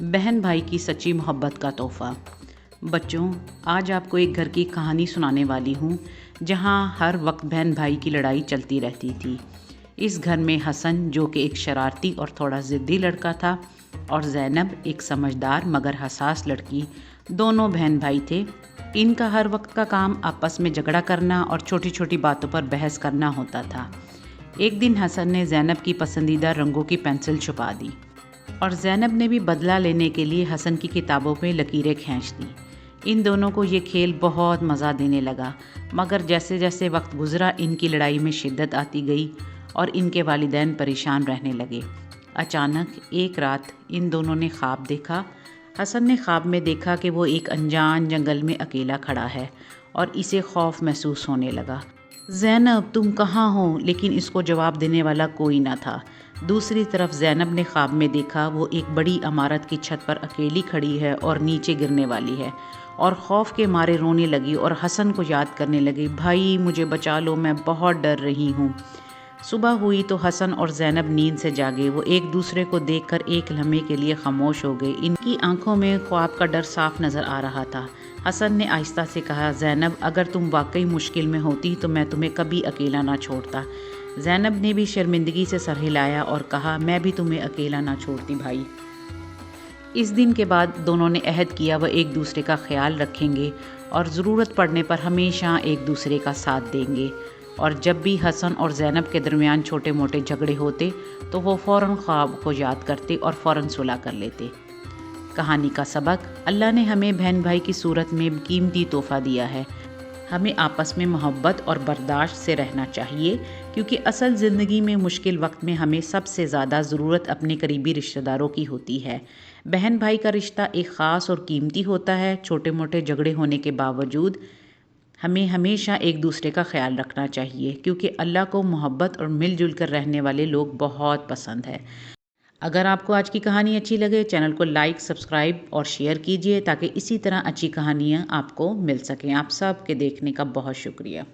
बहन भाई की सच्ची मोहब्बत का तोहफ़ा। बच्चों, आज आपको एक घर की कहानी सुनाने वाली हूँ जहाँ हर वक्त बहन भाई की लड़ाई चलती रहती थी। इस घर में हसन, जो कि एक शरारती और थोड़ा ज़िद्दी लड़का था, और ज़ैनब, एक समझदार मगर हसास लड़की, दोनों बहन भाई थे। इनका हर वक्त का काम आपस में झगड़ा करना और छोटी छोटी बातों पर बहस करना होता था। एक दिन हसन ने ज़ैनब की पसंदीदा रंगों की पेंसिल छुपा दी और ज़ैनब ने भी बदला लेने के लिए हसन की किताबों में लकीरें खींच दी। इन दोनों को ये खेल बहुत मज़ा देने लगा, मगर जैसे जैसे वक्त गुजरा इनकी लड़ाई में शिद्दत आती गई और इनके वालिदैन परेशान रहने लगे। अचानक एक रात इन दोनों ने ख्वाब देखा। हसन ने ख्वाब में देखा कि वो एक अनजान जंगल में अकेला खड़ा है और इसे खौफ महसूस होने लगा। ज़ैनब, तुम कहाँ हो? लेकिन इसको जवाब देने वाला कोई ना था। दूसरी तरफ ज़ैनब ने ख्वाब में देखा वो एक बड़ी इमारत की छत पर अकेली खड़ी है और नीचे गिरने वाली है, और खौफ के मारे रोने लगी और हसन को याद करने लगी, भाई मुझे बचा लो, मैं बहुत डर रही हूँ। सुबह हुई तो हसन और ज़ैनब नींद से जागे। वो एक दूसरे को देखकर एक लम्हे के लिए खामोश हो गए। इनकी आंखों में ख्वाब का डर साफ नज़र आ रहा था। हसन ने आहिस्ता से कहा, ज़ैनब, अगर तुम वाकई मुश्किल में होती तो मैं तुम्हें कभी अकेला ना छोड़ता। ज़ैनब ने भी शर्मिंदगी से सर हिलाया और कहा, मैं भी तुम्हें अकेला ना छोड़ती भाई। इस दिन के बाद दोनों ने अहद किया वह एक दूसरे का ख्याल रखेंगे और ज़रूरत पड़ने पर हमेशा एक दूसरे का साथ देंगे। और जब भी हसन और ज़ैनब के दरमियान छोटे मोटे झगड़े होते तो वो फ़ौरन ख्वाब को याद करते और फ़ौरन सुलह कर लेते। कहानी का सबक: अल्लाह ने हमें बहन भाई की सूरत में कीमती तोहफ़ा दिया है। हमें आपस में मोहब्बत और बर्दाश्त से रहना चाहिए, क्योंकि असल ज़िंदगी में मुश्किल वक्त में हमें सबसे ज़्यादा ज़रूरत अपने करीबी रिश्तेदारों की होती है। बहन भाई का रिश्ता एक ख़ास और कीमती होता है। छोटे मोटे झगड़े होने के बावजूद हमें हमेशा एक दूसरे का ख्याल रखना चाहिए, क्योंकि अल्लाह को मोहब्बत और मिलजुल कर रहने वाले लोग बहुत पसंद है। अगर आपको आज की कहानी अच्छी लगे, चैनल को लाइक, सब्सक्राइब और शेयर कीजिए ताकि इसी तरह अच्छी कहानियाँ आपको मिल सकें। आप सब के देखने का बहुत शुक्रिया।